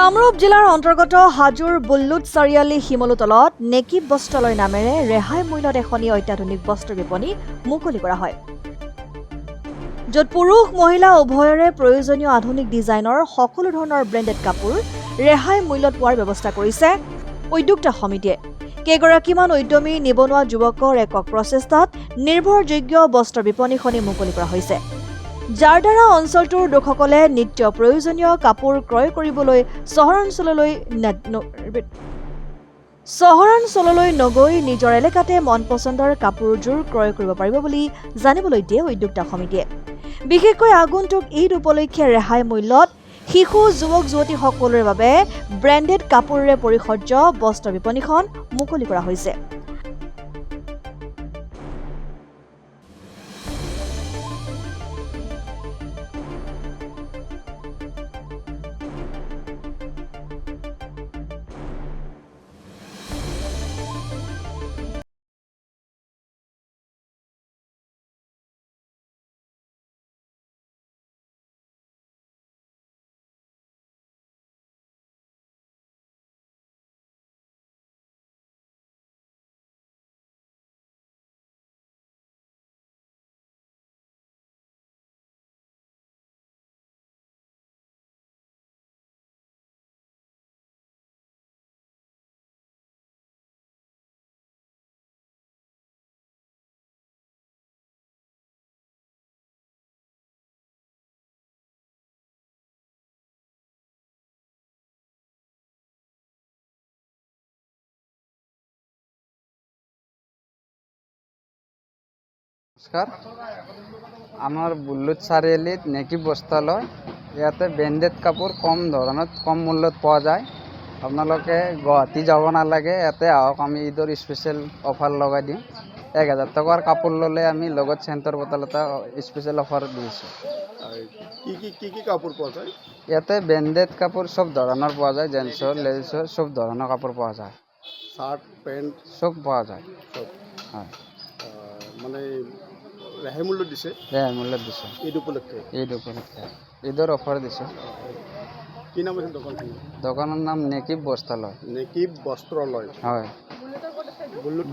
কামৰূপ জিলাৰ অন্তৰ্গত হাজোৰ বুল্লুট চাৰিআলি শিমলুতলত নেকিব বস্ত্ৰালয় নামেৰে ৰেহাই মূল্যত এখনি অত্যাধুনিক বস্ত্ৰ বিপণী মুকলি কৰা হয়, য'ত পুৰুষ মহিলা উভয়ৰে প্ৰয়োজনীয় আধুনিক ডিজাইনৰ সকলো ধৰণৰ ব্ৰেণ্ডেড কাপোৰ ৰেহাই মূল্যত পোৱাৰ ব্যৱস্থা কৰিছে উদ্যোক্তা সমিতিয়ে। কেইগৰাকীমান উদ্যমী নিবনুৱা যুৱকৰ একক প্ৰচেষ্টাত নিৰ্ভৰযোগ্য বস্ত্ৰ বিপণীখনি মুকলি কৰা হৈছে, যাৰ দ্বাৰা অঞ্চলটোৰ লোকসকলে নিত্য প্ৰয়োজনীয় কাপোৰ ক্ৰয় কৰিবলৈ চহৰাঞ্চললৈ নগৈ নিজৰ এলেকাতে মন পচন্দৰ কাপোৰযোৰ ক্ৰয় কৰিব পাৰিব বুলি জানিবলৈ দিয়ে উদ্যোক্তা সমিতিয়ে। বিশেষকৈ আগন্তুক ঈদ উপলক্ষে ৰেহাই মূল্যত শিশু যুৱক যুৱতীসকলৰ বাবে ব্ৰেণ্ডেড কাপোৰেৰে পৰিসজ্জ বস্ত্ৰ বিপণীখন মুকলি কৰা হৈছে। নমস্কাৰ, আমাৰ বুল্লুট চাৰিআলিত নেকিব বস্ত্ৰালয়, ইয়াতে ব্ৰেণ্ডেড কাপোৰ কম মূল্যত পোৱা যায়। আপোনালোকে গুৱাহাটী যাব নালাগে, ইয়াতে আহক। আমি ঈদৰ স্পেচিয়েল অফাৰ লগাই দিম। 1000 টকাৰ কাপোৰ ল'লে আমি লগত চেণ্টাৰ বটল এটা স্পেচিয়েল অফাৰ দিছোঁ। কি কাপোৰ পোৱা যায়? ইয়াতে ব্ৰেণ্ডেড কাপোৰ চব ধৰণৰ পোৱা যায়, জেন্টছৰ লেডিছৰ চব ধৰণৰ কাপোৰ পোৱা যায়। চাৰ্ট পেণ্ট চব পোৱা যায়। হয়, মানে ৰেহাই মূল্য দিছে। ৰেহাই মূল্যত দিছোঁ। ঈদ উপলক্ষে ঈদৰ অফাৰ দিছোঁ। কি নাম আছে দোকানখন? দোকানৰ নাম নেকিব বস্ত্ৰালয়। নেকিব বস্ত্ৰালয়। হয়,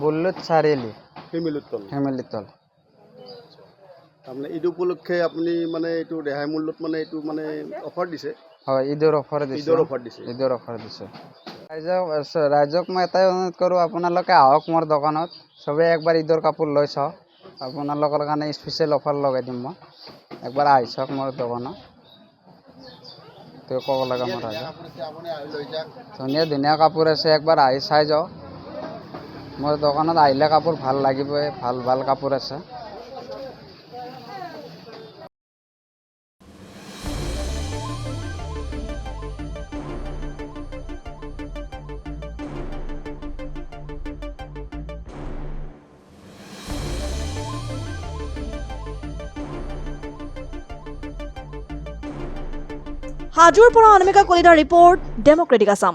বুল্লুট চাৰিআলি শিমলুতল। তাৰমানে ঈদ উপলক্ষে আপুনি মানে এইটো ৰেহাই মূল্যত মানে এইটো মানে অফাৰ দিছে। হয়, ঈদৰ অফাৰ দিছোঁ। ৰাইজক মই এটাই অনুৰোধ কৰোঁ, আপোনালোকে আহক মোৰ দোকানত, চবেই একবাৰ ঈদৰ কাপোৰ লৈ চাওক। আপোনালোকৰ কাৰণে স্পেচিয়েল অফাৰ লগাই দিম মই। একবাৰ আহি চাওক মোৰ দোকানত। তেওঁ ক'ব লগা মোৰ ৰাইজক, ধুনীয়া ধুনীয়া কাপোৰ আছে, একবাৰ আহি চাই যাওক। মোৰ দোকানত আহিলে কাপোৰ ভাল লাগিবই, ভাল কাপোৰ আছে। হাজোৰ পৰা অনামিকা কলিতাৰ ৰিপৰ্ট, ডেমক্ৰেটিক আছাম।